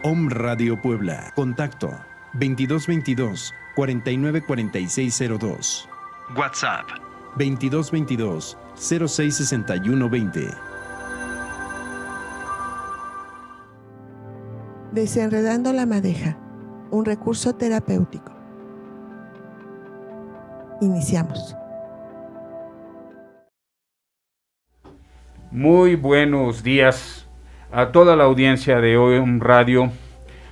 Om Radio Puebla. Contacto 2222 494602. WhatsApp 2222 066120. Desenredando la madeja, un recurso terapéutico. Iniciamos. Muy buenos días a toda la audiencia de Om Radio.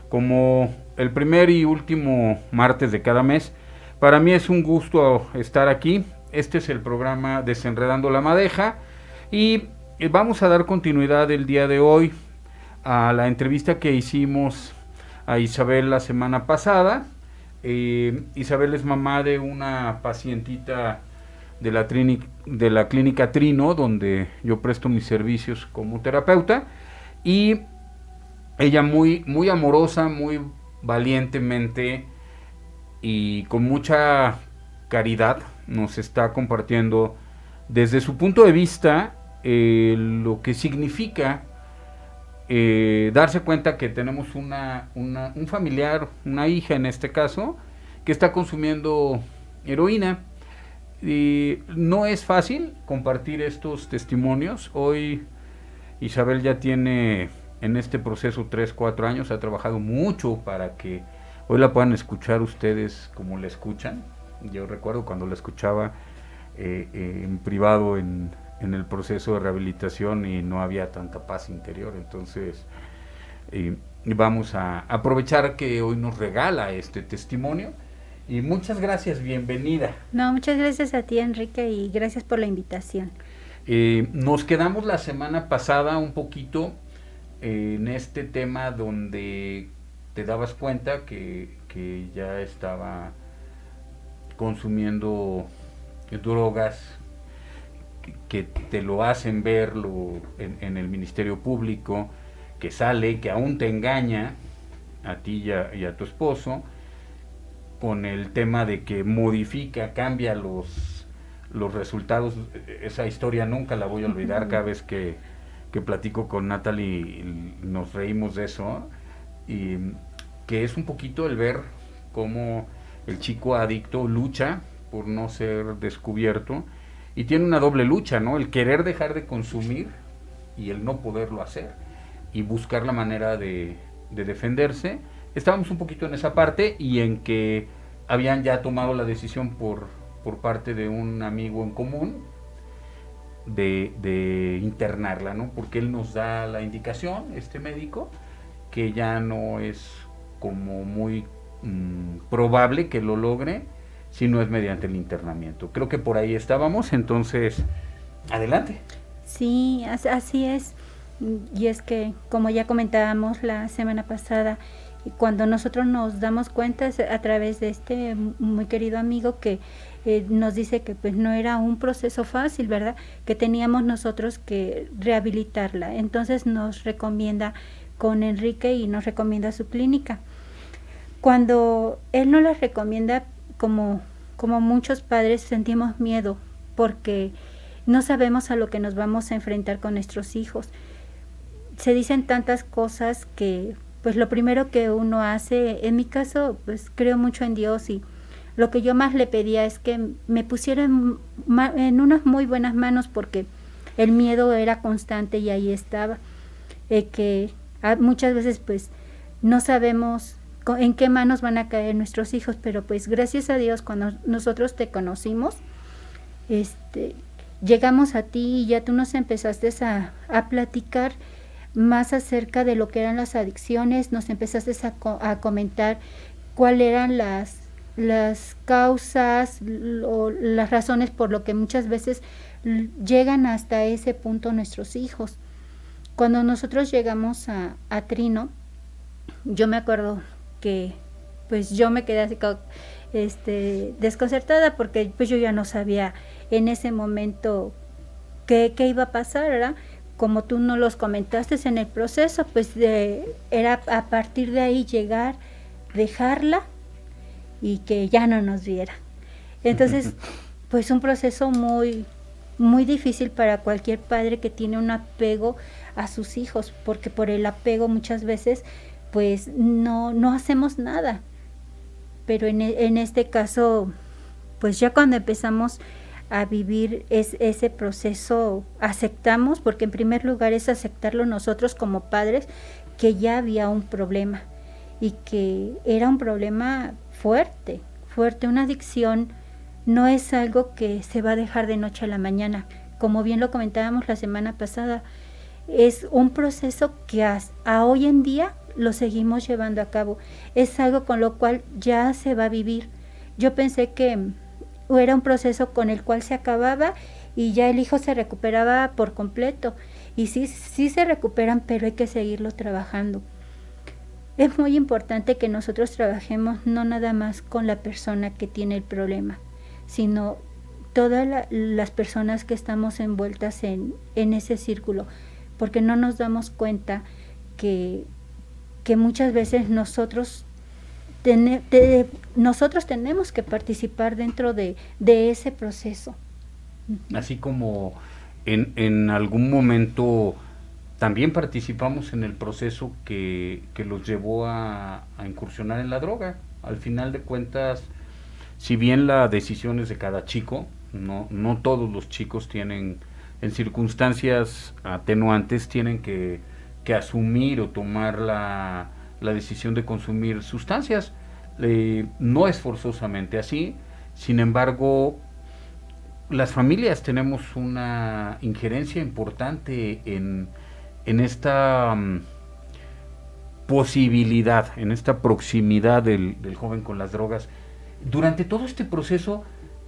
Como el primer y último martes de cada mes, para mí es un gusto estar aquí. Este es el programa Desenredando la Madeja y vamos a dar continuidad el día de hoy a la entrevista que hicimos a Isabel la semana pasada. Isabel es mamá de una pacientita de la clínica Trino, donde yo presto mis servicios como terapeuta, y ella muy amorosa, muy valientemente y con mucha caridad nos está compartiendo desde su punto de vista lo que significa darse cuenta que tenemos un familiar, una hija en este caso, que está consumiendo heroína. Y no es fácil compartir estos testimonios. Hoy Isabel ya tiene en este proceso 3-4 años, ha trabajado mucho para que hoy la puedan escuchar ustedes como la escuchan. Yo recuerdo cuando la escuchaba en privado en el proceso de rehabilitación y no había tanta paz interior. Entonces vamos a aprovechar que hoy nos regala este testimonio. Y muchas gracias, bienvenida. No, muchas gracias a ti, Enrique, y gracias por la invitación. Nos quedamos la semana pasada un poquito en este tema donde te dabas cuenta que ya estaba consumiendo drogas que te lo hacen verlo en el Ministerio Público, que sale, que aún te engaña a ti y a tu esposo, con el tema de que modifica, cambia los resultados. Esa historia nunca la voy a olvidar. Cada vez que platico con Natalie nos reímos de eso, y que es un poquito el ver cómo el chico adicto lucha por no ser descubierto y tiene una doble lucha, ¿no? El querer dejar de consumir y el no poderlo hacer y buscar la manera de defenderse. Estábamos un poquito en esa parte y en que habían ya tomado la decisión por parte de un amigo en común de internarla, ¿no? Porque él nos da la indicación, este médico, que ya no es como muy probable que lo logre si no es mediante el internamiento. Creo que por ahí estábamos, entonces, adelante. Sí, así es. Y es que, como ya comentábamos la semana pasada, cuando nosotros nos damos cuenta a través de este muy querido amigo que nos dice que pues no era un proceso fácil, ¿verdad? Que teníamos nosotros que rehabilitarla. Entonces nos recomienda con Enrique y nos recomienda su clínica. Cuando él nos la recomienda, como muchos padres sentimos miedo porque no sabemos a lo que nos vamos a enfrentar con nuestros hijos. Se dicen tantas cosas que pues lo primero que uno hace, en mi caso, pues creo mucho en Dios y lo que yo más le pedía es que me pusiera en unas muy buenas manos porque el miedo era constante y ahí estaba. Que muchas veces pues no sabemos en qué manos van a caer nuestros hijos, pero pues gracias a Dios cuando nosotros te conocimos, llegamos a ti y ya tú nos empezaste a platicar más acerca de lo que eran las adicciones, nos empezaste a comentar cuáles eran las causas o las razones por lo que muchas veces llegan hasta ese punto nuestros hijos. Cuando nosotros llegamos a Trino, yo me acuerdo que pues yo me quedé así desconcertada porque pues yo ya no sabía en ese momento qué iba a pasar, ¿verdad? Como tú nos los comentaste en el proceso, pues era a partir de ahí llegar, dejarla y que ya no nos viera. Entonces, pues un proceso muy, muy difícil para cualquier padre que tiene un apego a sus hijos, porque por el apego muchas veces pues no hacemos nada. Pero en este caso, pues ya cuando empezamos a vivir ese proceso, aceptamos, porque en primer lugar es aceptarlo nosotros como padres, que ya había un problema y que era un problema fuerte. Una adicción no es algo que se va a dejar de noche a la mañana. Como bien lo comentábamos la semana pasada, es un proceso que a hoy en día lo seguimos llevando a cabo. Es algo con lo cual ya se va a vivir. Yo pensé que era un proceso con el cual se acababa y ya el hijo se recuperaba por completo. Y sí se recuperan, pero hay que seguirlo trabajando. Es muy importante que nosotros trabajemos no nada más con la persona que tiene el problema, sino todas las personas que estamos envueltas en ese círculo, porque no nos damos cuenta que muchas veces nosotros tenemos que participar dentro de ese proceso. Así como en algún momento también participamos en el proceso que los llevó a incursionar en la droga. Al final de cuentas, si bien la decisión es de cada chico, no todos los chicos tienen, en circunstancias atenuantes, tienen que asumir o tomar la decisión de consumir sustancias. No es forzosamente así. Sin embargo, las familias tenemos una injerencia importante en esta posibilidad, en esta proximidad del joven con las drogas. Durante todo este proceso,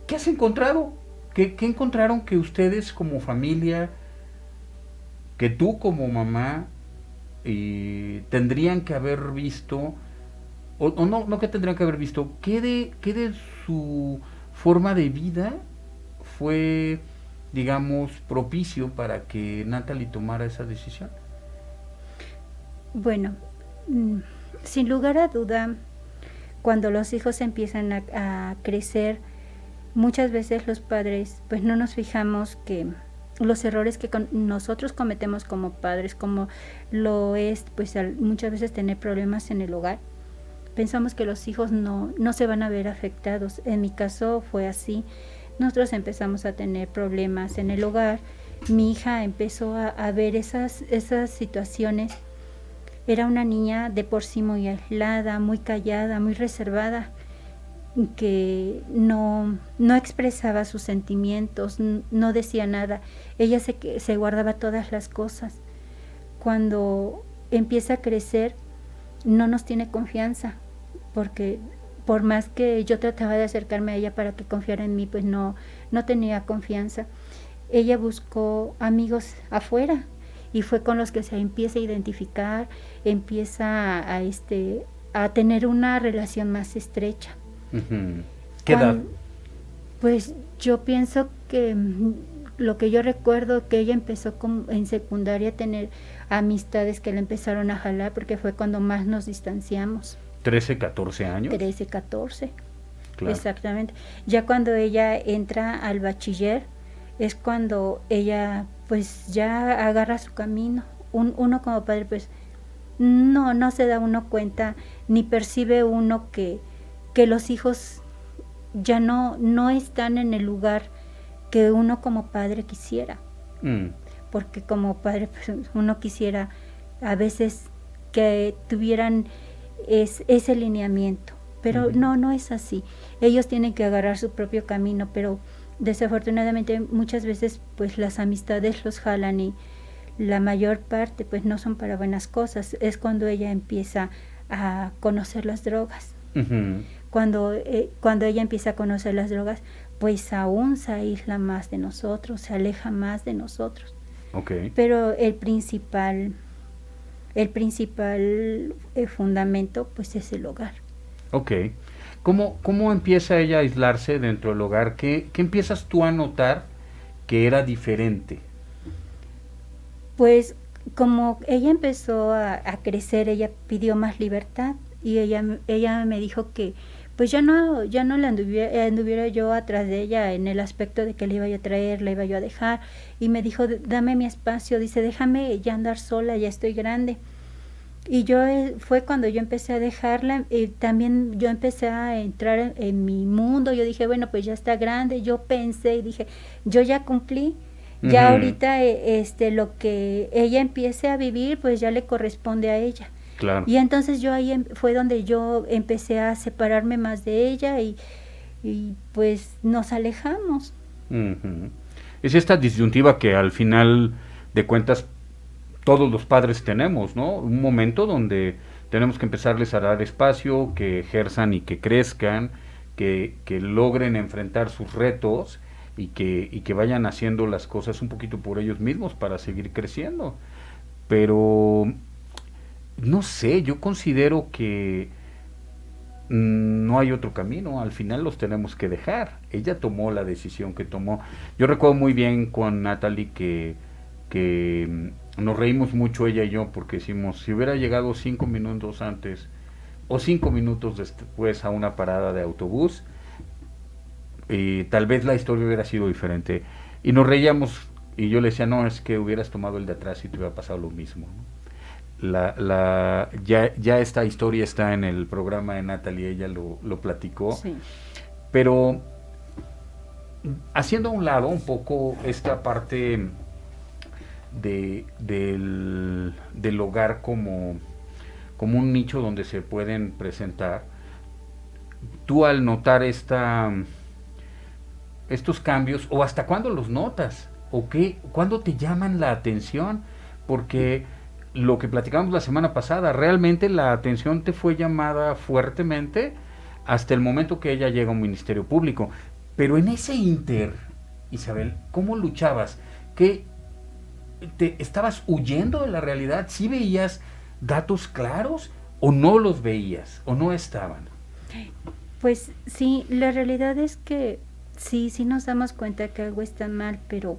¿qué has encontrado? ¿Qué encontraron que ustedes como familia, que tú como mamá, tendrían que haber visto, o no que tendrían que haber visto, qué de su forma de vida fue, digamos, propicio para que Natalie tomara esa decisión? Bueno, sin lugar a duda, cuando los hijos empiezan a crecer, muchas veces los padres pues no nos fijamos que los errores que nosotros cometemos como padres, como lo es pues muchas veces tener problemas en el hogar, pensamos que los hijos no se van a ver afectados. En mi caso fue así. Nosotros empezamos a tener problemas en el hogar. Mi hija empezó a ver esas situaciones. Era una niña de por sí muy aislada, muy callada, muy reservada, que no expresaba sus sentimientos, no decía nada. Ella se guardaba todas las cosas. Cuando empieza a crecer, no nos tiene confianza, porque por más que yo trataba de acercarme a ella para que confiara en mí, pues no tenía confianza. Ella buscó amigos afuera y fue con los que se empieza a identificar, empieza a tener una relación más estrecha. Uh-huh. ¿Qué edad? Pues yo pienso que lo que yo recuerdo, que ella empezó en secundaria a tener amistades que le empezaron a jalar, porque fue cuando más nos distanciamos. 13, 14 años. 13, 14. Claro. Exactamente. Ya cuando ella entra al bachiller, es cuando ella pues ya agarra su camino. Uno como padre pues no se da uno cuenta, ni percibe uno que los hijos ya no están en el lugar que uno como padre quisiera. Porque como padre pues, uno quisiera a veces que tuvieran ese lineamiento, pero no es así. Ellos tienen que agarrar su propio camino, pero desafortunadamente muchas veces pues las amistades los jalan y la mayor parte pues no son para buenas cosas. Es cuando ella empieza a conocer las drogas. Uh-huh. Cuando ella empieza a conocer las drogas, pues aún se aísla más de nosotros, se aleja más de nosotros. Okay. Pero el principal fundamento pues es el hogar. Okay. ¿Cómo empieza ella a aislarse dentro del hogar? ¿Qué empiezas tú a notar que era diferente? Pues como ella empezó a crecer, ella pidió más libertad y ella me dijo que pues ya no la anduviera yo atrás de ella en el aspecto de que le iba yo a traer, la iba yo a dejar, y me dijo, dame mi espacio, dice, déjame ya andar sola, ya estoy grande. Y yo fue cuando yo empecé a dejarla, y también yo empecé a entrar en mi mundo. Yo dije, bueno, pues ya está grande. Yo pensé y dije, yo ya cumplí. Ya ahorita lo que ella empiece a vivir, pues ya le corresponde a ella. Claro. Y entonces yo ahí fue donde yo empecé a separarme más de ella y pues nos alejamos. Es esta disyuntiva que al final de cuentas todos los padres tenemos, ¿no? Un momento donde tenemos que empezarles a dar espacio, que ejerzan y que crezcan, que logren enfrentar sus retos y que vayan haciendo las cosas un poquito por ellos mismos para seguir creciendo. Pero no sé, yo considero que no hay otro camino, al final los tenemos que dejar. Ella tomó la decisión que tomó. Yo recuerdo muy bien con Natalie que nos reímos mucho ella y yo porque decimos, si hubiera llegado 5 minutos antes o 5 minutos después a una parada de autobús, tal vez la historia hubiera sido diferente. Y nos reíamos y yo le decía, no, es que hubieras tomado el de atrás y te hubiera pasado lo mismo, ¿no? Ya esta historia está en el programa de Natalie, ella lo platicó, Sí. Pero haciendo a un lado un poco esta parte del hogar como un nicho donde se pueden presentar, tú al notar estos cambios, o hasta cuándo los notas, o cuándo te llaman la atención, porque lo que platicamos la semana pasada, realmente la atención te fue llamada fuertemente hasta el momento que ella llega a un ministerio público. Pero en ese inter, Isabel, ¿cómo luchabas? ¿Estabas huyendo de la realidad? ¿Sí veías datos claros o no los veías o no estaban? Pues sí, la realidad es que sí nos damos cuenta que algo está mal, pero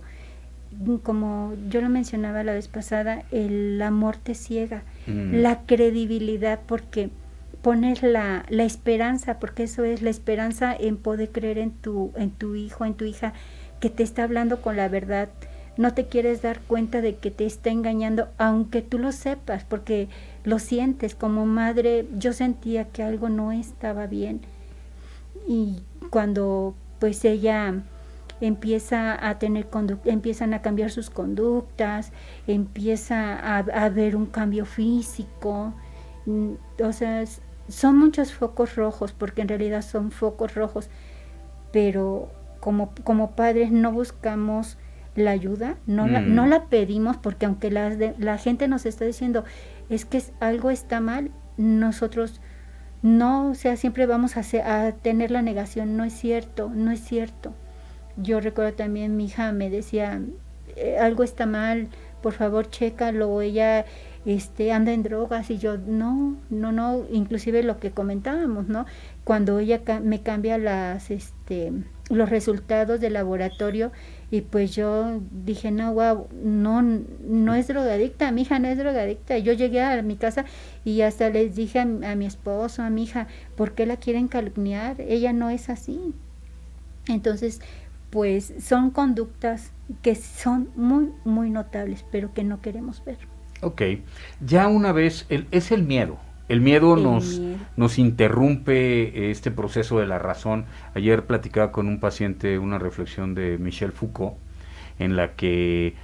como yo lo mencionaba la vez pasada, el amor te ciega, la credibilidad, porque pones la esperanza, porque eso es la esperanza en poder creer en tu hijo, en tu hija, que te está hablando con la verdad. No te quieres dar cuenta de que te está engañando, aunque tú lo sepas, porque lo sientes. Como madre, yo sentía que algo no estaba bien. Y cuando pues ella empieza a tener empiezan a cambiar sus conductas, empieza a ver un cambio físico, o sea, son muchos focos rojos, porque en realidad son focos rojos, pero como padres no buscamos la ayuda, no la pedimos, porque aunque la gente nos está diciendo es que algo está mal, nosotros no, o sea, siempre vamos a tener la negación. No es cierto. Yo recuerdo también mi hija me decía, algo está mal, por favor chécalo, ella anda en drogas, y yo no, inclusive lo que comentábamos, ¿no? Cuando ella me cambia los resultados del laboratorio, y pues yo dije, no, wow, no es drogadicta, mi hija no es drogadicta. Yo llegué a mi casa y hasta les dije a mi esposo, a mi hija, ¿por qué la quieren calumniar? Ella no es así. Entonces, pues son conductas que son muy, muy notables, pero que no queremos ver. Ok, ya una vez, es el miedo. El miedo nos interrumpe este proceso de la razón. Ayer platicaba con un paciente una reflexión de Michel Foucault, en la que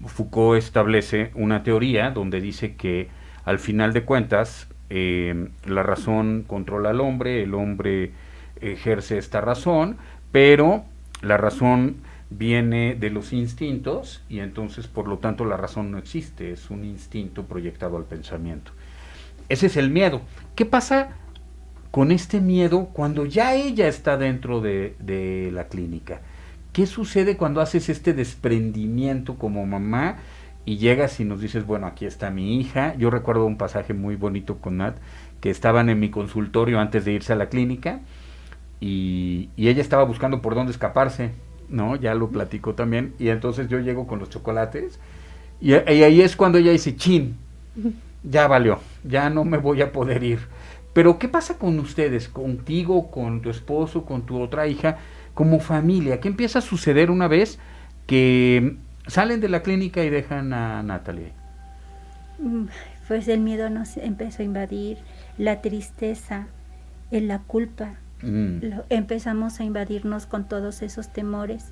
Foucault establece una teoría donde dice que al final de cuentas la razón controla al hombre, el hombre ejerce esta razón, pero la razón viene de los instintos y entonces por lo tanto la razón no existe, es un instinto proyectado al pensamiento. Ese es el miedo. ¿Qué pasa con este miedo cuando ya ella está dentro de la clínica? ¿Qué sucede cuando haces este desprendimiento como mamá y llegas y nos dices, bueno, aquí está mi hija? Yo recuerdo un pasaje muy bonito con Nat, que estaban en mi consultorio antes de irse a la clínica y ella estaba buscando por dónde escaparse, ¿no? Ya lo platicó también, y entonces yo llego con los chocolates y ahí es cuando ella dice, chin, ya valió, ya no me voy a poder ir. Pero ¿qué pasa con ustedes, contigo, con tu esposo, con tu otra hija, como familia? ¿Qué empieza a suceder una vez que salen de la clínica y dejan a Natalie? pues el miedo nos empezó a invadir, la tristeza, la culpa. Empezamos a invadirnos con todos esos temores,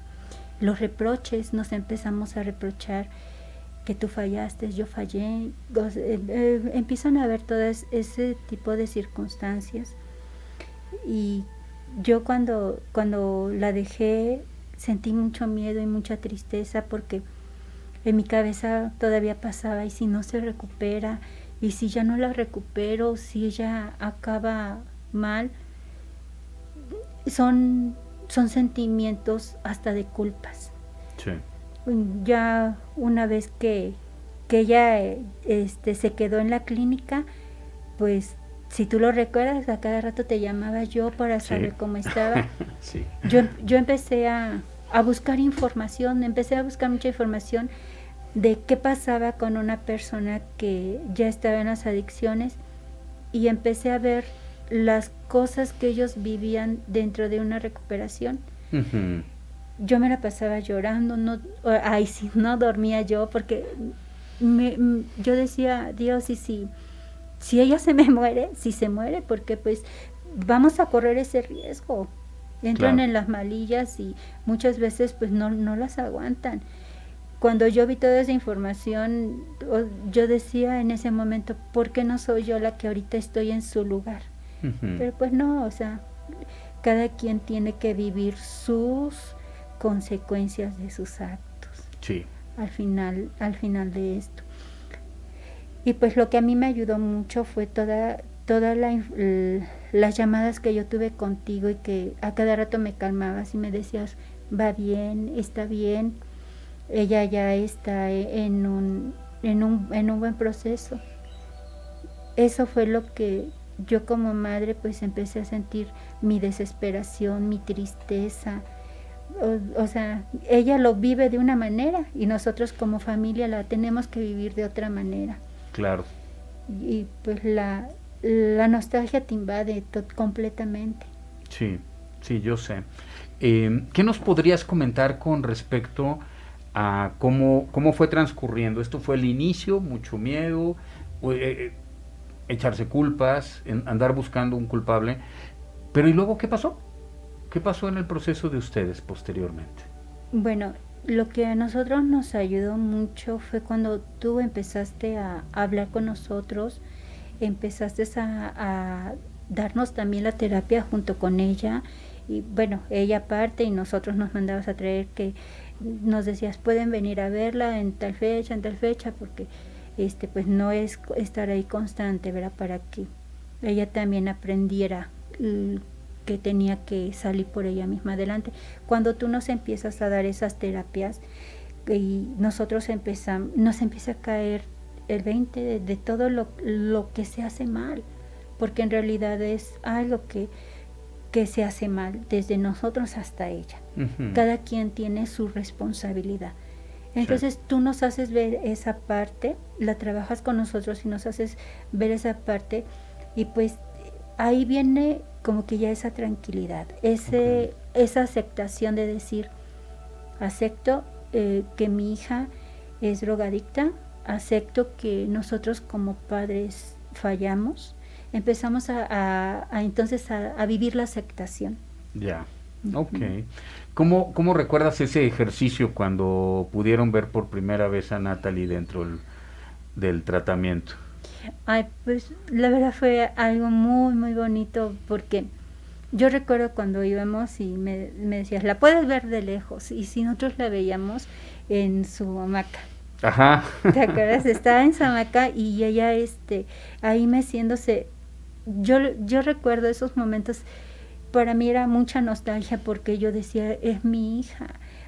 los reproches, nos empezamos a reprochar que tú fallaste, yo fallé, empiezan a haber todo ese tipo de circunstancias. Y yo cuando la dejé sentí mucho miedo y mucha tristeza, porque en mi cabeza todavía pasaba, y si no se recupera, y si ya no la recupero, si ella acaba mal, son sentimientos hasta de culpas. Sí. Ya una vez que ella se quedó en la clínica, pues si tú lo recuerdas, a cada rato te llamaba yo para saber cómo estaba. Sí. Yo empecé a buscar información, empecé a buscar mucha información de qué pasaba con una persona que ya estaba en las adicciones, y empecé a ver las cosas que ellos vivían dentro de una recuperación. Uh-huh. Yo me la pasaba llorando, sí, no dormía yo, porque yo decía, Dios, y si ella se me muere, si se muere, porque pues vamos a correr ese riesgo. Entran en las malillas y muchas veces pues no las aguantan. Cuando yo vi toda esa información, yo decía en ese momento, ¿por qué no soy yo la que ahorita estoy en su lugar? Uh-huh. Pero pues no, o sea, cada quien tiene que vivir sus consecuencias de sus actos. Sí. Al final de esto. Y pues lo que a mí me ayudó mucho fue todas las llamadas que yo tuve contigo, y que a cada rato me calmabas y me decías, va bien, está bien, ella ya está en un buen proceso. Eso fue lo que yo como madre pues empecé a sentir, mi desesperación, mi tristeza. O sea, ella lo vive de una manera y nosotros como familia la tenemos que vivir de otra manera. Claro. Y pues la nostalgia te invade completamente. Sí, yo sé. ¿Qué nos podrías comentar con respecto a cómo fue transcurriendo? ¿Esto fue el inicio, mucho miedo, echarse culpas, andar buscando un culpable? Pero ¿y luego qué pasó? ¿Qué pasó en el proceso de ustedes posteriormente? Bueno, lo que a nosotros nos ayudó mucho fue cuando tú empezaste a hablar con nosotros, empezaste a darnos también la terapia junto con ella, y bueno, ella aparte, y nosotros nos mandabas a traer, que nos decías, pueden venir a verla en tal fecha, porque pues no es estar ahí constante, ¿verdad? Para que ella también aprendiera que tenía que salir por ella misma adelante. Cuando tú nos empiezas a dar esas terapias y nosotros nos empieza a caer el 20 de todo lo que se hace mal, porque en realidad es algo que se hace mal desde nosotros hasta ella. Uh-huh. Cada quien tiene su responsabilidad. Entonces tú nos haces ver esa parte, la trabajas con nosotros y nos haces ver esa parte, y pues ahí viene como que ya esa tranquilidad, esa aceptación de decir, acepto que mi hija es drogadicta, acepto que nosotros como padres fallamos, empezamos entonces a vivir la aceptación. Ya, okay. ¿Cómo recuerdas ese ejercicio cuando pudieron ver por primera vez a Natalie dentro del tratamiento? Ay, pues la verdad fue algo muy, muy bonito, porque yo recuerdo cuando íbamos y me decías, la puedes ver de lejos, y si nosotros la veíamos en su hamaca. Ajá. ¿Te acuerdas? Estaba en su hamaca y ella ahí meciéndose. Yo recuerdo esos momentos, para mí era mucha nostalgia, porque yo decía, es mi hija,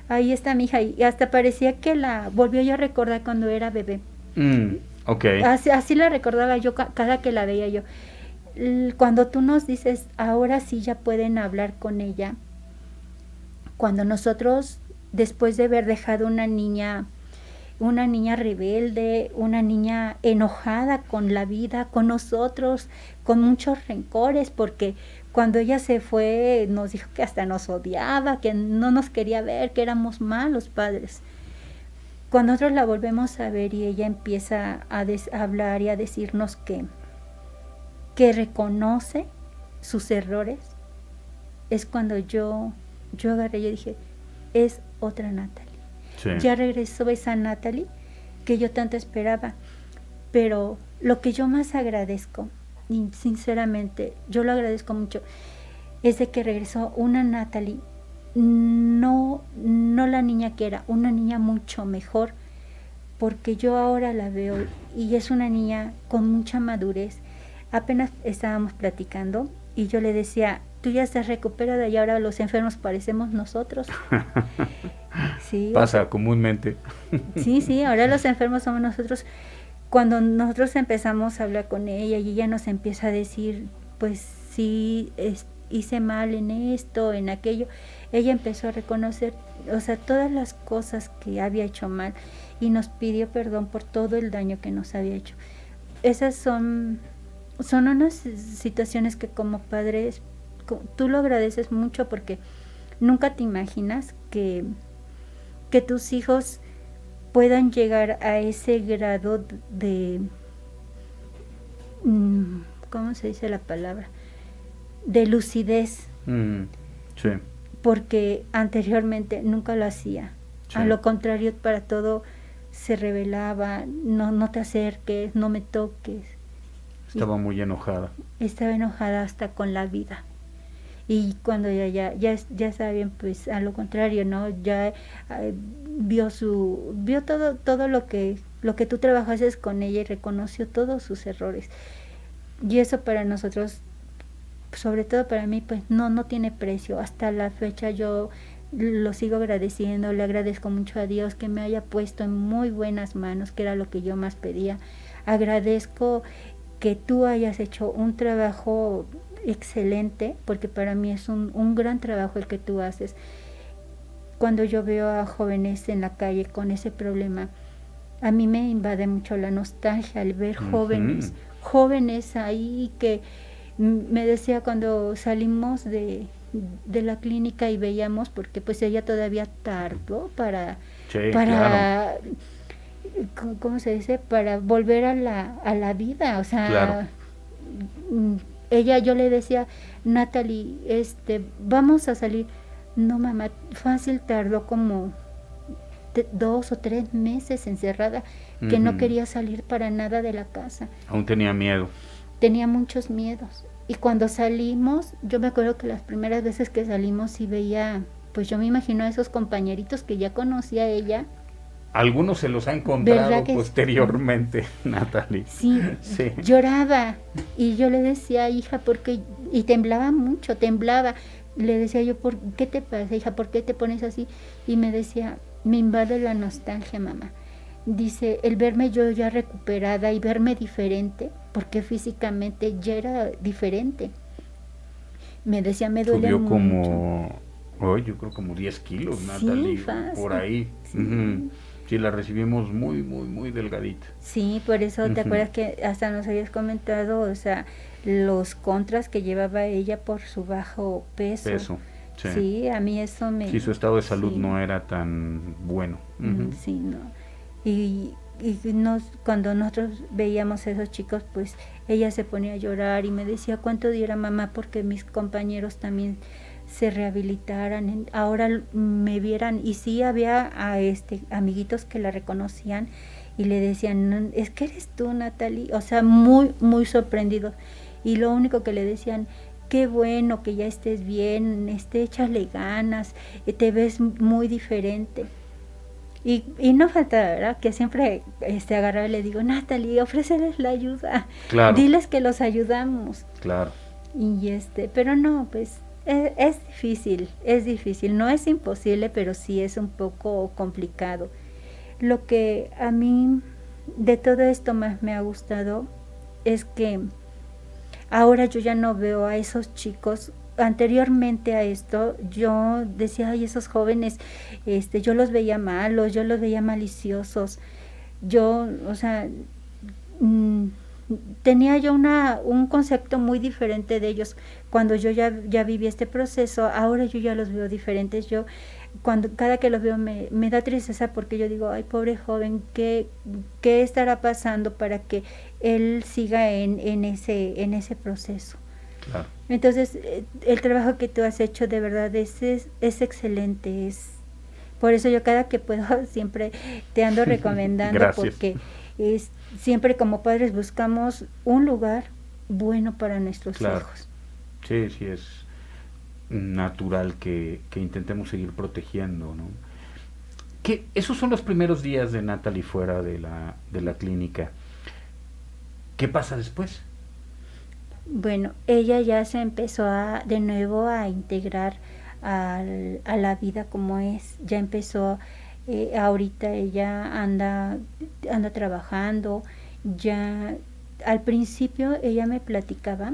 ahí está mi hija, y hasta parecía que la volvió yo a recordar cuando era bebé. Okay. Así la recordaba yo cada que la veía yo. Cuando tú nos dices, ahora sí ya pueden hablar con ella, cuando nosotros, después de haber dejado una niña rebelde, una niña enojada con la vida, con nosotros, con muchos rencores, porque cuando ella se fue nos dijo que hasta nos odiaba, que no nos quería ver, que éramos malos padres. cuando nosotros la volvemos a ver y ella empieza a hablar y a decirnos que reconoce sus errores, es cuando yo agarré y dije, es otra Natalie. Sí. Ya regresó esa Natalie que yo tanto esperaba. Pero lo que yo más agradezco, y sinceramente yo lo agradezco mucho, es de que regresó una Natalie, no la niña que era, una niña mucho mejor, porque yo ahora la veo y es una niña con mucha madurez. Apenas estábamos platicando y yo le decía, tú ya estás recuperada y ahora los enfermos parecemos nosotros. Sí, Pasa comúnmente. Sí, ahora los enfermos somos nosotros. Cuando nosotros empezamos a hablar con ella y ella nos empieza a decir, pues sí, hice mal en esto, en aquello, ella empezó a reconocer, o sea, todas las cosas que había hecho mal y nos pidió perdón por todo el daño que nos había hecho. Esas son unas situaciones que como padres tú lo agradeces mucho, porque nunca te imaginas que tus hijos puedan llegar a ese grado de ¿cómo se dice la palabra? De lucidez. Sí. Porque anteriormente nunca lo hacía. Sí. A lo contrario, para todo se rebelaba, no te acerques, no me toques. Estaba muy enojada. Estaba enojada hasta con la vida. Y cuando ya está bien, pues a lo contrario, ¿no? Ya vio todo lo que tú trabajaste con ella y reconoció todos sus errores. Y eso para nosotros, sobre todo para mí, pues no tiene precio. Hasta la fecha yo lo sigo agradeciendo, le agradezco mucho a Dios que me haya puesto en muy buenas manos, que era lo que yo más pedía. Agradezco que tú hayas hecho un trabajo excelente, porque para mí es un gran trabajo el que tú haces. Cuando yo veo a jóvenes en la calle con ese problema, a mí me invade mucho la nostalgia al ver jóvenes ahí que me decía cuando salimos de la clínica y veíamos, porque pues ella todavía tardó para claro. ¿Cómo se dice? Para volver a la vida, o sea, claro. Ella, yo le decía, Natalie, vamos a salir. No, mamá, fácil tardó como 2 o 3 meses encerrada, que no quería salir para nada de la casa. Aún tenía miedo. Tenía muchos miedos. Y cuando salimos, yo me acuerdo que las primeras veces que salimos y veía, pues yo me imagino a esos compañeritos que ya conocía ella. Algunos se los ha encontrado posteriormente, sí? Natalie. Sí, lloraba. Y yo le decía, hija, ¿por qué? Y temblaba mucho, Le decía yo, ¿por qué te pasa, hija? ¿Por qué te pones así? Y me decía, me invade la nostalgia, mamá. Dice, el verme yo ya recuperada y verme diferente, porque físicamente ya era diferente. Me decía, me duele mucho. Subió yo creo como 10 kilos, Natalie, por ahí. Sí. Sí, la recibimos muy, muy, muy delgadita. Sí, por eso, ¿te acuerdas que hasta nos habías comentado, o sea, los contras que llevaba ella por su bajo peso? Sí, a mí eso me... Sí, su estado de salud no era tan bueno. Sí, no. Y cuando nosotros veíamos a esos chicos, pues ella se ponía a llorar y me decía cuánto diera, mamá, porque mis compañeros también se rehabilitaran, ahora me vieran. Y sí había amiguitos que la reconocían y le decían, es que eres tú, Natalie, o sea, muy, muy sorprendidos. Y lo único que le decían, qué bueno que ya estés bien, échale ganas, te ves muy diferente. Y no falta, ¿verdad?, que siempre agarrar y le digo, Natalie, ofréceles la ayuda, claro. Diles que los ayudamos. Claro. Y pero no, pues es difícil, no es imposible, pero sí es un poco complicado. Lo que a mí de todo esto más me ha gustado es que ahora yo ya no veo a esos chicos. Anteriormente a esto yo decía, ay, esos jóvenes, yo los veía malos, yo los veía maliciosos, o sea, tenía yo un concepto muy diferente de ellos. Cuando yo ya viví este proceso, ahora yo ya los veo diferentes. Yo cada que lo veo me da tristeza porque yo digo, ay, pobre joven, ¿qué estará pasando para que él siga en ese proceso? Claro. Entonces, el trabajo que tú has hecho de verdad es excelente, por eso yo cada que puedo siempre te ando recomendando. Gracias. Porque siempre como padres buscamos un lugar bueno para nuestros hijos. Sí, es natural que intentemos seguir protegiendo, ¿no? Esos son los primeros días de Natalie fuera de la clínica. ¿Qué pasa después? Bueno, ella ya se empezó de nuevo a integrar a la vida como es. Ya empezó, ahorita ella anda trabajando. Ya al principio ella me platicaba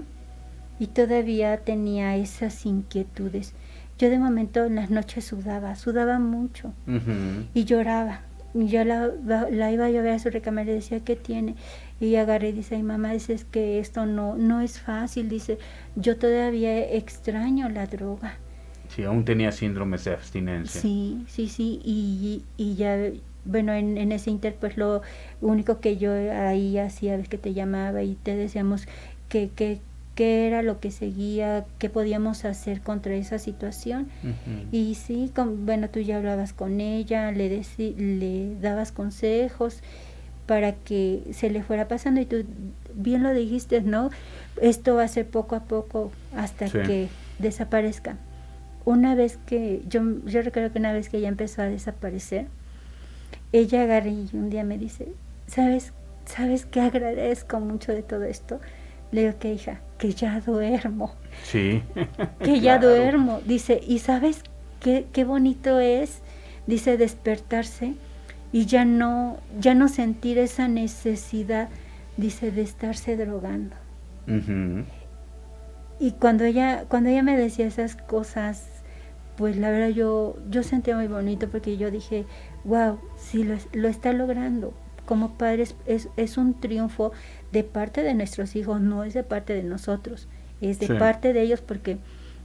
y todavía tenía esas inquietudes. Yo de momento en las noches sudaba mucho. Uh-huh. Y lloraba. Y yo la iba a ver a su recámara y decía, ¿qué tiene? Y agarré y dice, ay mamá, dice, es que esto no es fácil, dice, yo todavía extraño la droga. Sí, aún tenía síndromes de abstinencia. Sí, y ya, bueno, en ese inter, pues lo único que yo ahí hacía es que te llamaba y te decíamos qué era lo que seguía, qué podíamos hacer contra esa situación. Uh-huh. Y sí, bueno, tú ya hablabas con ella, le dabas consejos para que se le fuera pasando, y tú bien lo dijiste, ¿no? Esto va a ser poco a poco hasta que desaparezca. Una vez que, yo recuerdo que una vez que ella empezó a desaparecer, ella agarró y un día me dice, ¿sabes qué agradezco mucho de todo esto? Le digo, ¿qué, hija? Que ya duermo. Sí. Que ya duermo. Dice, ¿y sabes qué bonito es? Dice, despertarse y ya no sentir esa necesidad, dice, de estarse drogando. Uh-huh. Y cuando ella me decía esas cosas, pues la verdad yo sentía muy bonito, porque yo dije, wow, sí lo está logrando. Como padres es un triunfo de parte de nuestros hijos, no es de parte de nosotros, es de parte de ellos, porque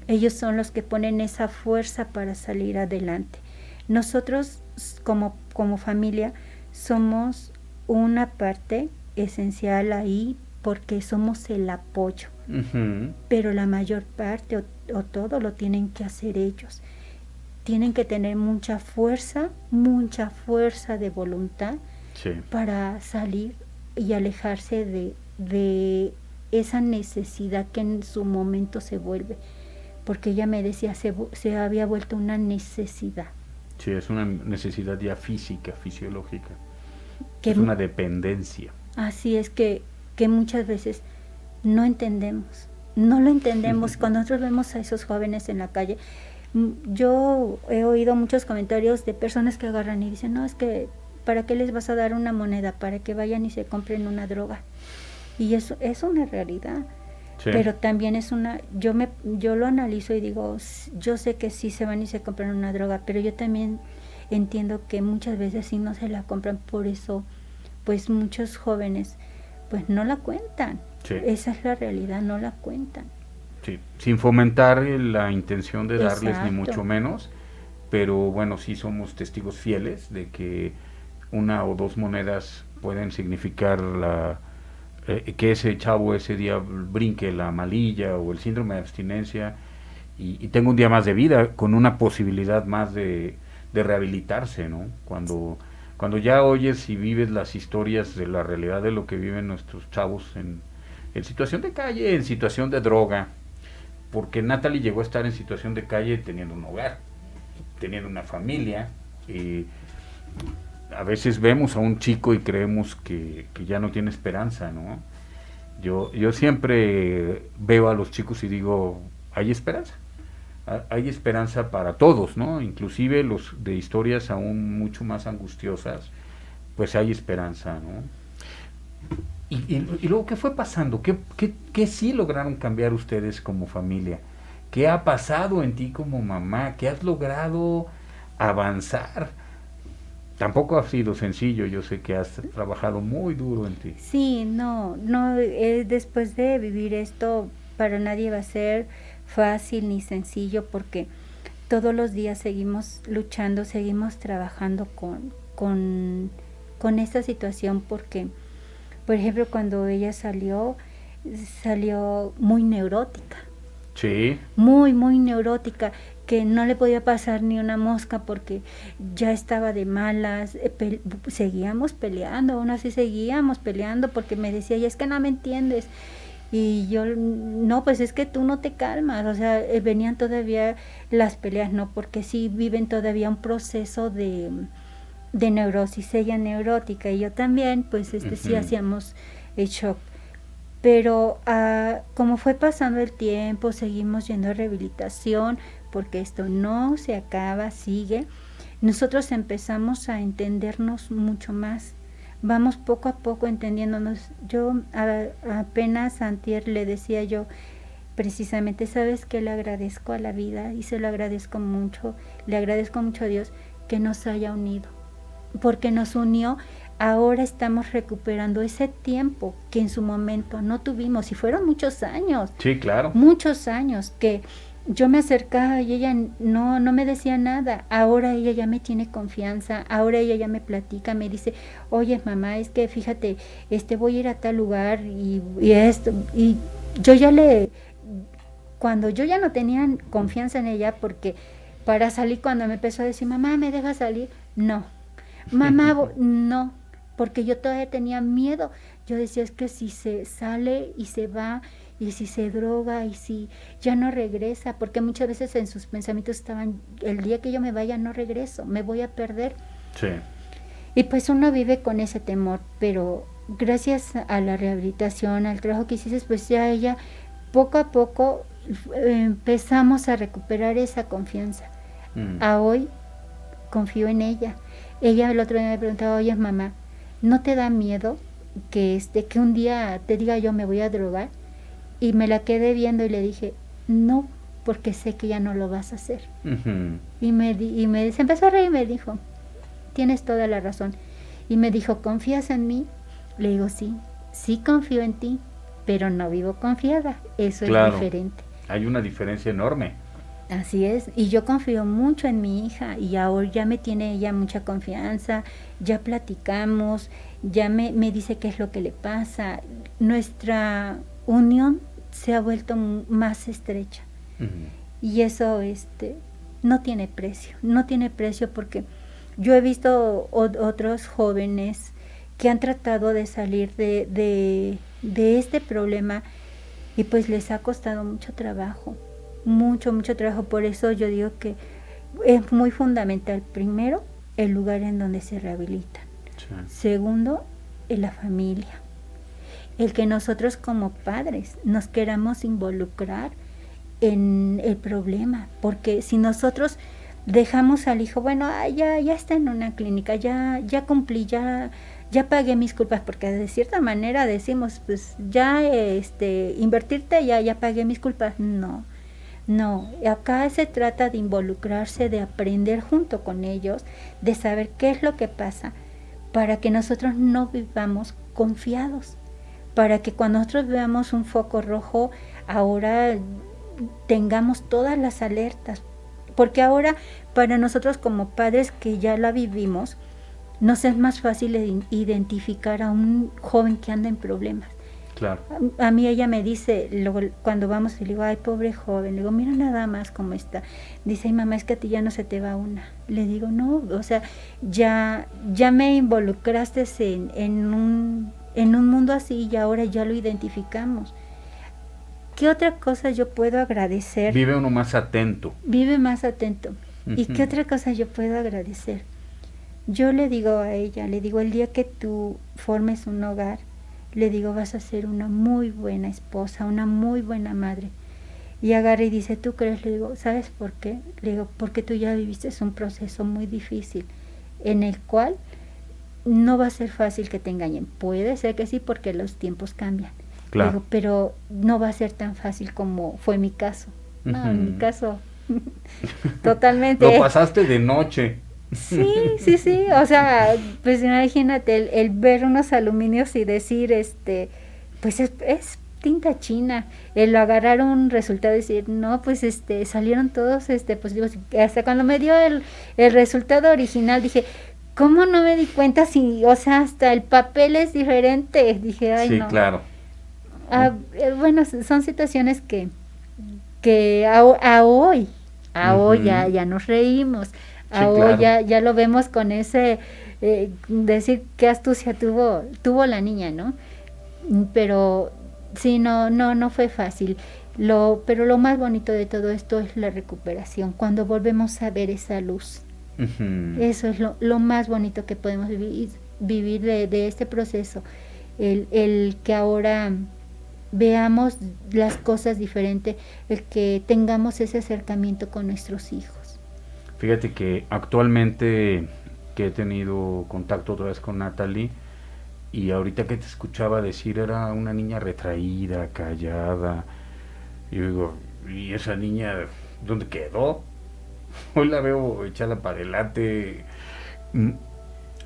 ellos son los que ponen esa fuerza para salir adelante. Nosotros como familia somos una parte esencial ahí, porque somos el apoyo. Uh-huh. Pero la mayor parte o todo lo tienen que hacer ellos. Tienen que tener mucha fuerza de voluntad para salir y alejarse de esa necesidad que en su momento se vuelve. Porque ella me decía, se había vuelto una necesidad. Sí, es una necesidad ya física, fisiológica. Es una dependencia. Así es que muchas veces no lo entendemos. Cuando nosotros vemos a esos jóvenes en la calle, yo he oído muchos comentarios de personas que agarran y dicen, no, es que ¿para qué les vas a dar una moneda? Para que vayan y se compren una droga. Y eso es una realidad. Sí. Pero también es yo lo analizo y digo, yo sé que sí se van y se compran una droga, pero yo también entiendo que muchas veces sí no se la compran. Por eso, pues muchos jóvenes pues no la cuentan. Sí. Esa es la realidad, no la cuentan. Sí, sin fomentar la intención de darles ni mucho menos, pero bueno, sí somos testigos fieles de que una o dos monedas pueden significar que ese chavo ese día brinque la malilla o el síndrome de abstinencia y tenga un día más de vida, con una posibilidad más de rehabilitarse, ¿no? Cuando ya oyes y vives las historias de la realidad de lo que viven nuestros chavos en situación de calle, en situación de droga, porque Natalie llegó a estar en situación de calle teniendo un hogar, teniendo una familia, y a veces vemos a un chico y creemos que ya no tiene esperanza, ¿no? Yo siempre veo a los chicos y digo, hay esperanza para todos, ¿no? Inclusive los de historias aún mucho más angustiosas, pues hay esperanza, ¿no? Y luego, ¿qué fue pasando? ¿Qué sí lograron cambiar ustedes como familia? ¿Qué ha pasado en ti como mamá? ¿Qué has logrado avanzar? Tampoco ha sido sencillo, yo sé que has trabajado muy duro en ti. Sí, no, después de vivir esto, para nadie va a ser fácil ni sencillo, porque todos los días seguimos luchando, seguimos trabajando con esta situación porque, por ejemplo, cuando ella salió muy neurótica. Sí. Muy, muy neurótica, que no le podía pasar ni una mosca porque ya estaba de malas, seguíamos peleando, aún así seguíamos peleando porque me decía, y es que no me entiendes. Y yo, no, pues es que tú no te calmas, o sea, venían todavía las peleas, ¿no? Porque sí viven todavía un proceso de neurosis, ella neurótica y yo también, pues sí hacíamos el shock. Pero como fue pasando el tiempo, seguimos yendo a rehabilitación, porque esto no se acaba, sigue. Nosotros empezamos a entendernos mucho más. Vamos poco a poco entendiéndonos. Yo apenas antier le decía yo, precisamente, ¿sabes qué? Le agradezco a la vida y se lo agradezco mucho. Le agradezco mucho a Dios que nos haya unido, porque nos unió. Ahora estamos recuperando ese tiempo que en su momento no tuvimos, y fueron muchos años. Sí, claro. Muchos años que yo me acercaba y ella no me decía nada. Ahora ella ya me tiene confianza, ahora ella ya me platica, me dice, oye mamá, es que fíjate, voy a ir a tal lugar y esto, y yo ya cuando yo ya no tenía confianza en ella, porque para salir, cuando me empezó a decir, mamá, ¿me dejas salir? No, mamá, no, porque yo todavía tenía miedo. Yo decía, es que si se sale y se va, y si se droga, y si ya no regresa, porque muchas veces en sus pensamientos estaban, el día que yo me vaya no regreso, me voy a perder. Sí. Y pues uno vive con ese temor, pero gracias a la rehabilitación, al trabajo que hiciste, pues ya ella, poco a poco, empezamos a recuperar esa confianza. A hoy confío en ella. Ella el otro día me preguntaba, oye mamá, ¿no te da miedo que un día te diga yo me voy a drogar? Y me la quedé viendo y le dije, no, porque sé que ya no lo vas a hacer. Y se empezó a reír y me dijo, tienes toda la razón. Y me dijo, ¿confías en mí? Le digo, sí confío en ti, pero no vivo confiada. Eso claro, es diferente. Hay una diferencia enorme. Así es, y yo confío mucho en mi hija y ahora ya me tiene ella mucha confianza, ya platicamos, ya me dice qué es lo que le pasa. Nuestra unión se ha vuelto más estrecha. Y eso no tiene precio, porque yo he visto otros jóvenes que han tratado de salir de este problema y pues les ha costado mucho trabajo. Mucho trabajo. Por eso yo digo que es muy fundamental, primero, el lugar en donde se rehabilitan. Sí. Segundo, en la familia. El que nosotros como padres nos queramos involucrar en el problema, porque si nosotros dejamos al hijo, bueno, ya está en una clínica, ya cumplí, ya pagué mis culpas, porque de cierta manera decimos, pues ya invertirte, ya pagué mis culpas. No, acá se trata de involucrarse, de aprender junto con ellos, de saber qué es lo que pasa, para que nosotros no vivamos confiados, para que cuando nosotros veamos un foco rojo, ahora tengamos todas las alertas, porque ahora para nosotros como padres que ya la vivimos, nos es más fácil identificar a un joven que anda en problemas. Claro. A mí ella me dice, luego cuando vamos, le digo, ay, pobre joven, le digo, mira nada más cómo está. Dice, ay, mamá, es que a ti ya no se te va una. Le digo, no, o sea, ya me involucraste en un mundo así y ahora ya lo identificamos. ¿Qué otra cosa yo puedo agradecer? Vive uno más atento. Vive más atento. ¿Y qué otra cosa yo puedo agradecer? Yo le digo a ella, le digo, el día que tú formes un hogar, le digo, vas a ser una muy buena esposa, una muy buena madre. Y agarra y dice, ¿tú crees? Le digo, ¿sabes por qué? Le digo, porque tú ya viviste un proceso muy difícil, en el cual no va a ser fácil que te engañen. Puede ser que sí, porque los tiempos cambian. Claro. Le digo, pero no va a ser tan fácil como fue mi caso. No, en mi caso, totalmente. Lo pasaste de noche. Sí, o sea, pues imagínate el ver unos aluminios y decir, pues es tinta china. Lo agarraron un resultado y decir, no, pues salieron todos positivos. Hasta cuando me dio el resultado original dije, ¿cómo no me di cuenta? Si, o sea, hasta el papel es diferente. Dije, ay, sí, no. claro. Bueno, son situaciones que a hoy ya nos reímos. A hoy ya lo vemos con ese decir qué astucia tuvo la niña, ¿no? Pero sí, no fue fácil. Pero lo más bonito de todo esto es la recuperación, cuando volvemos a ver esa luz. Eso es lo más bonito que podemos vivir de este proceso, el que ahora veamos las cosas diferente, el que tengamos ese acercamiento con nuestros hijos. Fíjate que actualmente que he tenido contacto otra vez con Natalie, y ahorita que te escuchaba decir, era una niña retraída, callada, y yo digo, ¿y esa niña dónde quedó? Hoy la veo echada para adelante,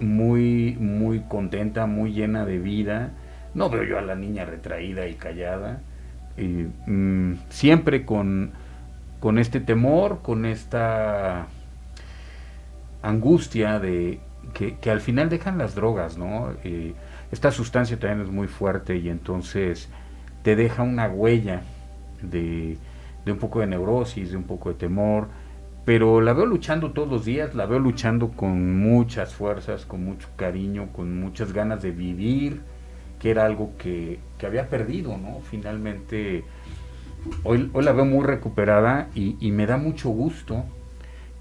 muy, muy contenta, muy llena de vida. No veo yo a la niña retraída y callada, y, siempre con este temor, con esta angustia de que al final dejan las drogas, ¿no? Esta sustancia también es muy fuerte y entonces te deja una huella de un poco de neurosis, de un poco de temor, pero la veo luchando todos los días, la veo luchando con muchas fuerzas, con mucho cariño, con muchas ganas de vivir, que era algo que había perdido, ¿no? Finalmente, hoy la veo muy recuperada y me da mucho gusto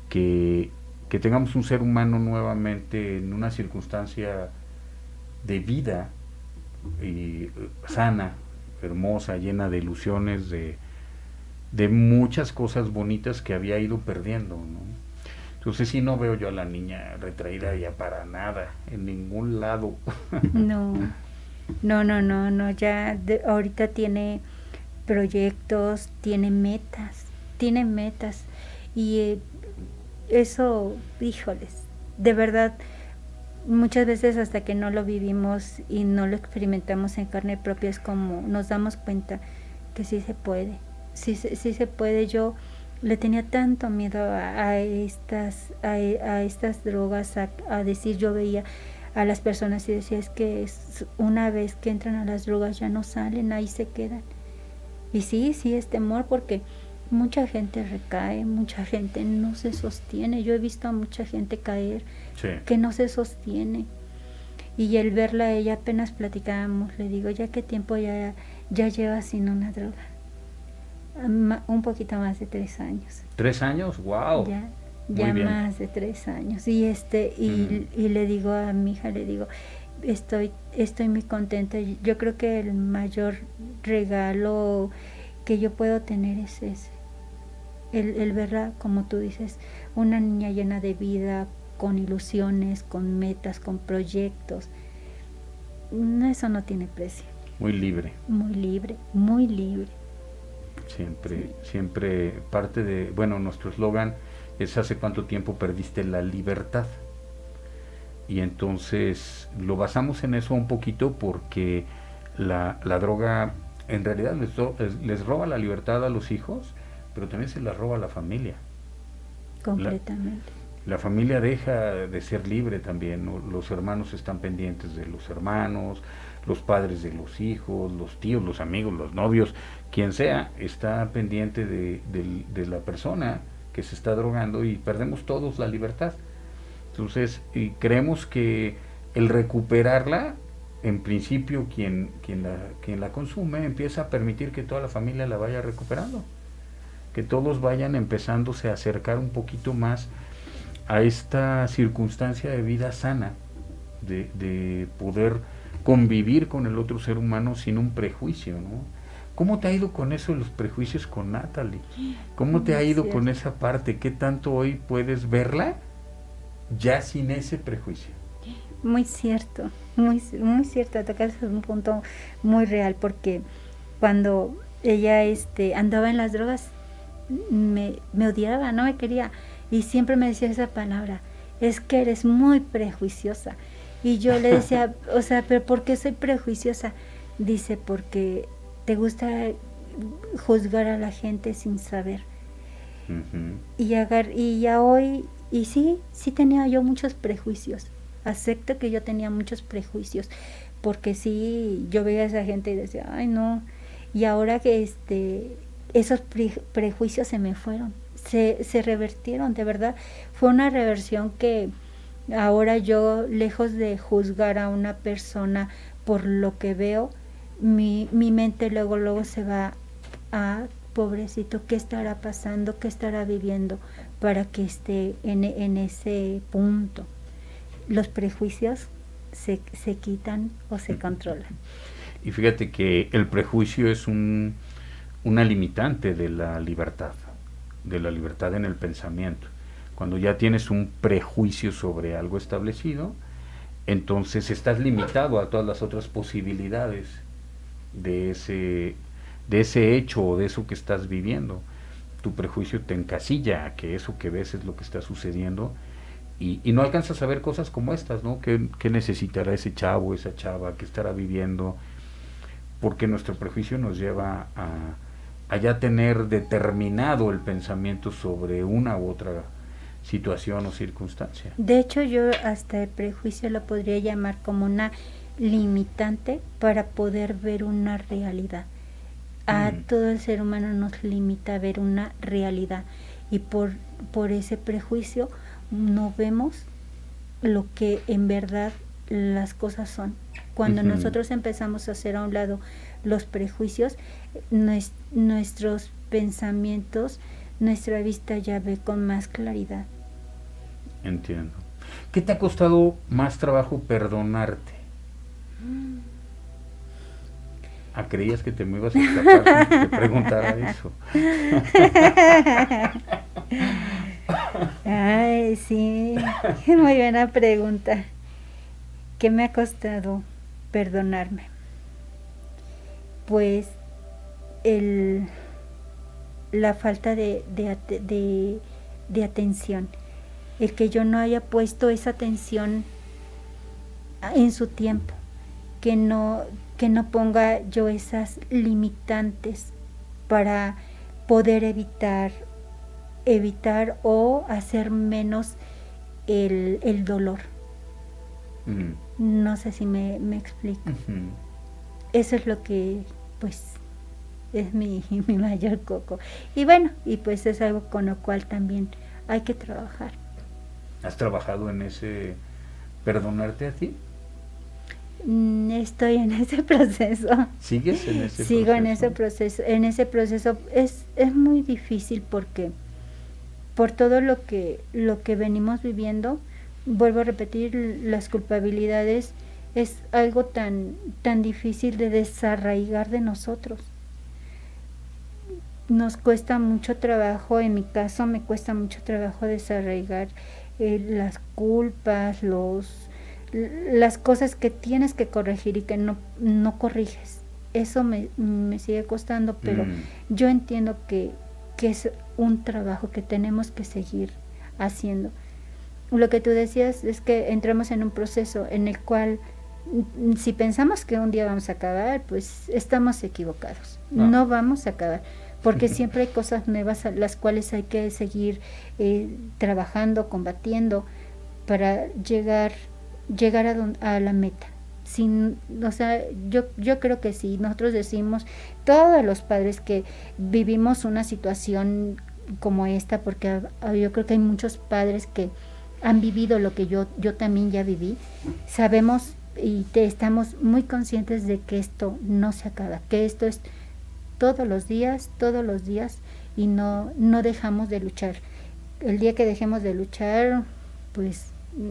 que tengamos un ser humano nuevamente en una circunstancia de vida sana, hermosa, llena de ilusiones, de muchas cosas bonitas que había ido perdiendo, ¿no? Entonces sí, no veo yo a la niña retraída ya para nada, en ningún lado. No, ya ahorita tiene proyectos, tiene metas, y eso, híjoles, de verdad, muchas veces hasta que no lo vivimos y no lo experimentamos en carne propia es como nos damos cuenta que sí se puede, sí se puede. Yo le tenía tanto miedo a estas drogas, a decir, yo veía a las personas y decía, es que una vez que entran a las drogas ya no salen, ahí se quedan. Y sí es temor, porque mucha gente recae, mucha gente no se sostiene. Yo he visto a mucha gente caer, sí, que no se sostiene. Y el verla a ella, apenas platicábamos, le digo, ¿ya qué tiempo ya lleva sin una droga? Un poquito más de 3 años. ¿3 años? ¡Wow! Ya más de 3 años. Y y le digo a mi hija, le digo, estoy muy contenta. Yo creo que el mayor regalo que yo puedo tener es ese. El verla, como tú dices, una niña llena de vida, con ilusiones, con metas, con proyectos. Eso no tiene precio. Muy libre. Muy libre, muy libre. Siempre parte de, bueno, nuestro eslogan es ¿hace cuánto tiempo perdiste la libertad? Y entonces lo basamos en eso un poquito porque la droga en realidad les roba la libertad a los hijos, pero también se la roba a la familia. Completamente. La familia deja de ser libre también, ¿no? Los hermanos están pendientes de los hermanos, los padres de los hijos, los tíos, los amigos, los novios, quien sea, está pendiente de la persona que se está drogando y perdemos todos la libertad. Entonces, y creemos que el recuperarla, en principio quien la consume empieza a permitir que toda la familia la vaya recuperando, que todos vayan empezándose a acercar un poquito más a esta circunstancia de vida sana, de poder convivir con el otro ser humano sin un prejuicio, ¿no? ¿Cómo te ha ido con eso de los prejuicios con Natalie? ¿Cómo te ha ido con esa parte? ¿Qué tanto hoy puedes verla ya sin ese prejuicio? Muy cierto, muy cierto, tocas un punto muy real, porque cuando ella andaba en las drogas me odiaba, no me quería, y siempre me decía esa palabra, es que eres muy prejuiciosa. Y yo le decía, o sea, ¿pero por qué soy prejuiciosa? Dice, porque te gusta juzgar a la gente sin saber. Y ya hoy, y sí tenía yo muchos prejuicios. Acepto que yo tenía muchos prejuicios, porque sí, yo veía a esa gente y decía, ay no, y ahora que esos prejuicios se me fueron, se revertieron, de verdad, fue una reversión que ahora yo, lejos de juzgar a una persona por lo que veo, mi mente luego se va a, pobrecito, ¿qué estará pasando? ¿Qué estará viviendo para que esté en ese punto? Los prejuicios se quitan o se controlan. Y fíjate que el prejuicio es una limitante de la libertad en el pensamiento. Cuando ya tienes un prejuicio sobre algo establecido, entonces estás limitado a todas las otras posibilidades de ese hecho o de eso que estás viviendo. Tu prejuicio te encasilla a que eso que ves es lo que está sucediendo, y no alcanzas a ver cosas como estas, ¿no? ¿Qué necesitará ese chavo, esa chava, qué estará viviendo? Porque nuestro prejuicio nos lleva a ya tener determinado el pensamiento sobre una u otra situación o circunstancia. De hecho, yo hasta el prejuicio lo podría llamar como una limitante para poder ver una realidad. A todo el ser humano nos limita a ver una realidad, y por ese prejuicio no vemos lo que en verdad las cosas son. Cuando nosotros empezamos a hacer a un lado los prejuicios, nuestros pensamientos, nuestra vista ya ve con más claridad. Entiendo. ¿Qué te ha costado más trabajo perdonarte? Creías que te me ibas a escapar si te preguntara eso. Ay, sí, muy buena pregunta. ¿Qué me ha costado perdonarme? Pues la falta de atención, el que yo no haya puesto esa atención en su tiempo, que no ponga yo esas limitantes para poder evitar o hacer menos el dolor. No sé si me explico. Eso es lo que pues es mi mayor coco. Y bueno, y pues es algo con lo cual también hay que trabajar. ¿Has trabajado en ese perdonarte a ti? Estoy en ese proceso. ¿Sigues en ese Sigo proceso? en ese proceso. En ese proceso es muy difícil, porque por todo lo que venimos viviendo, vuelvo a repetir, las culpabilidades es algo tan difícil de desarraigar de nosotros. Nos cuesta mucho trabajo, en mi caso me cuesta mucho trabajo desarraigar las culpas, las cosas que tienes que corregir y que no corriges. Eso me sigue costando, pero yo entiendo que es un trabajo que tenemos que seguir haciendo. Lo que tú decías es que entramos en un proceso en el cual, si pensamos que un día vamos a acabar, pues estamos equivocados. No vamos a acabar, porque siempre hay cosas nuevas a las cuales hay que seguir trabajando, combatiendo para llegar a la meta. O sea, yo creo que si nosotros decimos, todos los padres que vivimos una situación como esta, porque yo creo que hay muchos padres que han vivido lo que yo también ya viví, sabemos y estamos muy conscientes de que esto no se acaba, que esto es todos los días, y no dejamos de luchar. El día que dejemos de luchar, pues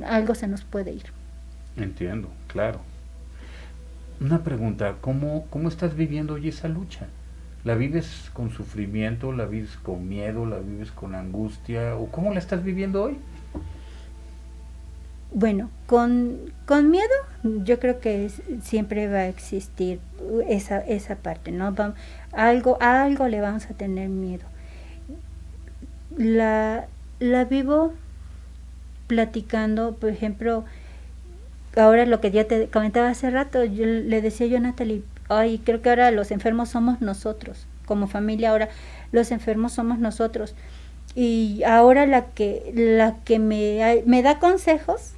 algo se nos puede ir. Entiendo, claro. Una pregunta, ¿cómo estás viviendo hoy esa lucha? ¿La vives con sufrimiento, la vives con miedo, la vives con angustia, o cómo la estás viviendo hoy? Bueno, con miedo yo creo que siempre va a existir esa parte, ¿no? A algo le vamos a tener miedo. La vivo platicando, por ejemplo, ahora lo que ya te comentaba hace rato, yo le decía yo a Natalie, ay, creo que ahora los enfermos somos nosotros, como familia ahora los enfermos somos nosotros. Y ahora la que me da consejos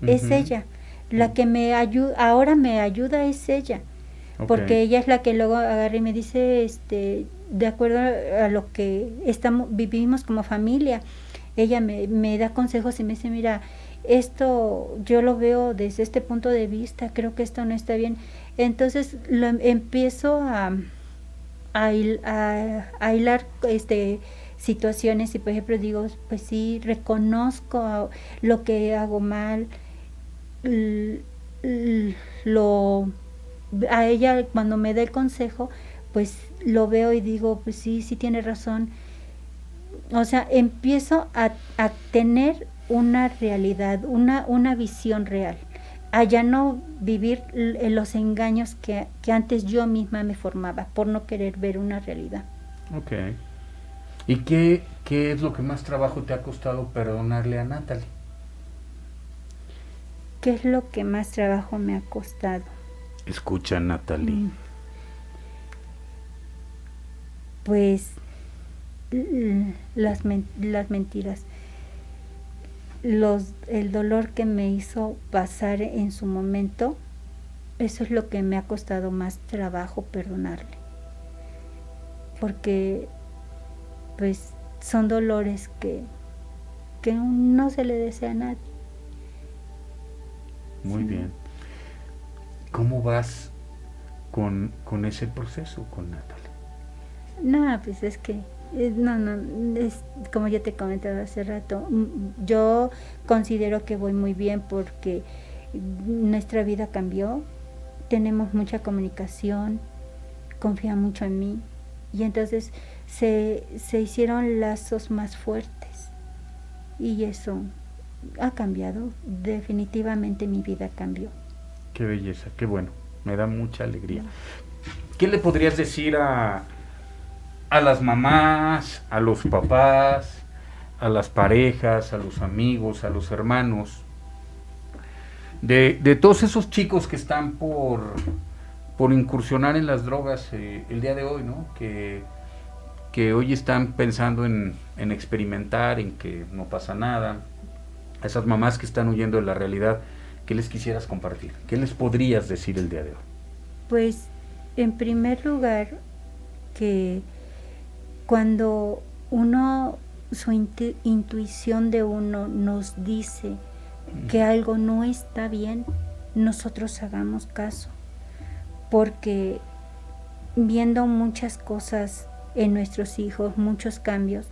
es ella, la que ahora me ayuda es ella, porque ella es la que luego agarra y me dice, de acuerdo a lo que vivimos como familia, ella me da consejos y me dice, mira, esto yo lo veo desde este punto de vista, creo que esto no está bien. Entonces empiezo a hilar situaciones y por ejemplo digo, pues sí, reconozco lo que hago mal, a ella cuando me da el consejo, pues lo veo y digo, pues sí tiene razón. O sea, empiezo a tener una realidad, una visión real, a ya no vivir los engaños que antes yo misma me formaba por no querer ver una realidad. Ok. ¿Y qué es lo que más trabajo te ha costado perdonarle a Natalie? ¿Qué es lo que más trabajo me ha costado? Escucha, Natalie. Pues las mentiras, el dolor que me hizo pasar en su momento, eso es lo que me ha costado más trabajo perdonarle, porque pues son dolores que no se le desea a nadie. Muy bien. ¿Cómo vas con ese proceso con Natalie? No, pues es que es como yo te comentaba hace rato, yo considero que voy muy bien porque nuestra vida cambió, tenemos mucha comunicación, confía mucho en mí y entonces se hicieron lazos más fuertes y eso ha cambiado, definitivamente mi vida cambió. Qué belleza, qué bueno, me da mucha alegría. ¿Qué le podrías decir a las mamás, a los papás, a las parejas, a los amigos, a los hermanos, de todos esos chicos que están por incursionar en las drogas el día de hoy, ¿no? Que hoy están pensando en experimentar, en que no pasa nada, a esas mamás que están huyendo de la realidad, ¿qué les quisieras compartir? ¿Qué les podrías decir el día de hoy? Pues, en primer lugar, que cuando su intuición de uno nos dice que algo no está bien, nosotros hagamos caso, porque viendo muchas cosas en nuestros hijos, muchos cambios,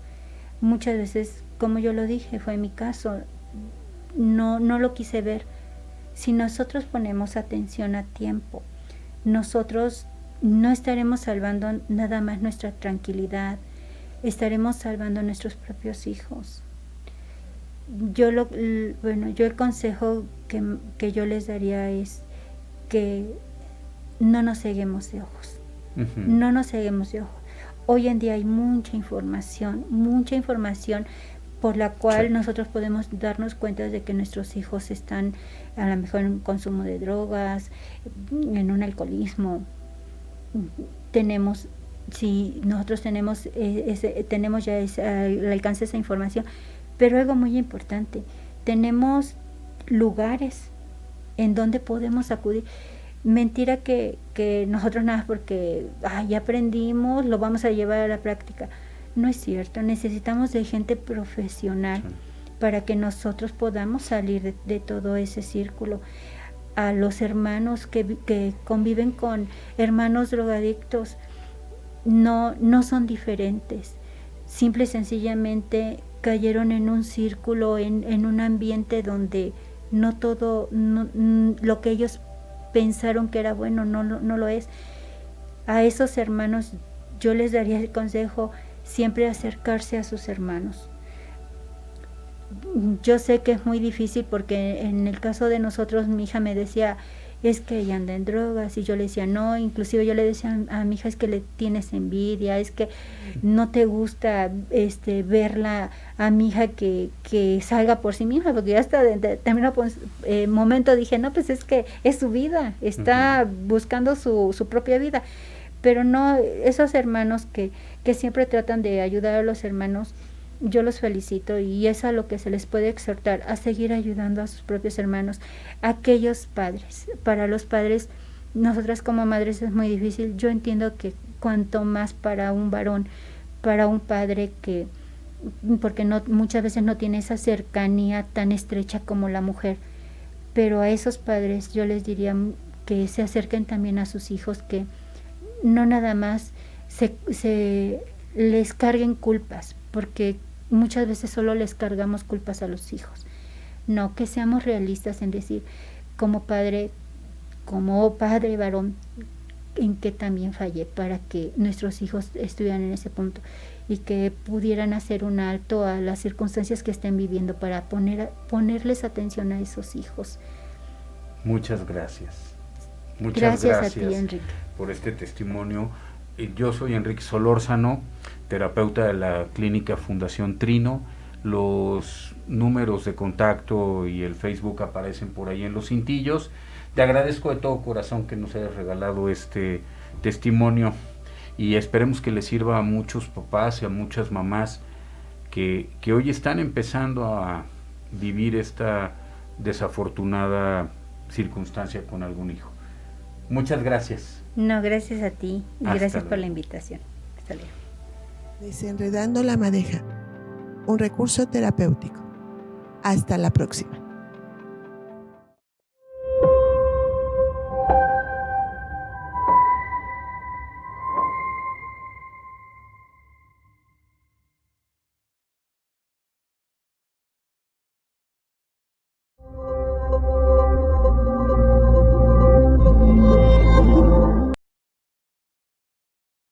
muchas veces, como yo lo dije, fue mi caso, no lo quise ver. Si nosotros ponemos atención a tiempo, nosotros no estaremos salvando nada más nuestra tranquilidad, estaremos salvando a nuestros propios hijos. Yo el consejo que yo les daría es que no nos ceguemos de ojos. No nos ceguemos de ojos. Hoy en día hay mucha información por la cual nosotros podemos darnos cuenta de que nuestros hijos están a lo mejor en un consumo de drogas, en un alcoholismo. Nosotros tenemos ya al alcance esa información, pero algo muy importante, tenemos lugares en donde podemos acudir. Mentira que nosotros nada porque ya aprendimos, lo vamos a llevar a la práctica. No es cierto, necesitamos de gente profesional para que nosotros podamos salir de todo ese círculo. A los hermanos que conviven con hermanos drogadictos, no son diferentes, simple y sencillamente cayeron en un círculo, en un ambiente donde no todo, lo que ellos pensaron que era bueno, no lo es. A esos hermanos yo les daría el consejo, siempre acercarse a sus hermanos. Yo sé que es muy difícil porque en el caso de nosotros, mi hija me decía, es que ella anda en drogas, y yo le decía no, inclusive yo le decía a mi hija, es que le tienes envidia, es que no te gusta verla a mi hija que salga por sí misma, porque ya hasta de determinado momento dije, no, pues es que es su vida, está buscando su propia vida, pero no, esos hermanos que siempre tratan de ayudar a los hermanos, yo los felicito, y es a lo que se les puede exhortar, a seguir ayudando a sus propios hermanos. Aquellos padres, para los padres, nosotras como madres es muy difícil. Yo entiendo que cuanto más para un varón, para un padre que, porque no, muchas veces no tiene esa cercanía tan estrecha como la mujer, pero a esos padres yo les diría que se acerquen también a sus hijos, que no nada más se les carguen culpas, porque muchas veces solo les cargamos culpas a los hijos. No, que seamos realistas en decir, como padre varón, en que también fallé para que nuestros hijos estuvieran en ese punto, y que pudieran hacer un alto a las circunstancias que estén viviendo para ponerles atención a esos hijos. Muchas gracias. Gracias a ti, Enrique, por este testimonio. Yo soy Enrique Solórzano, terapeuta de la Clínica Fundación Trino. Los números de contacto y el Facebook aparecen por ahí en los cintillos. Te agradezco de todo corazón que nos hayas regalado este testimonio, y esperemos que le sirva a muchos papás y a muchas mamás que hoy están empezando a vivir esta desafortunada circunstancia con algún hijo. Muchas gracias. No, gracias a ti, y gracias luego por la invitación. Hasta luego. Desenredando la madeja, un recurso terapéutico. Hasta la próxima.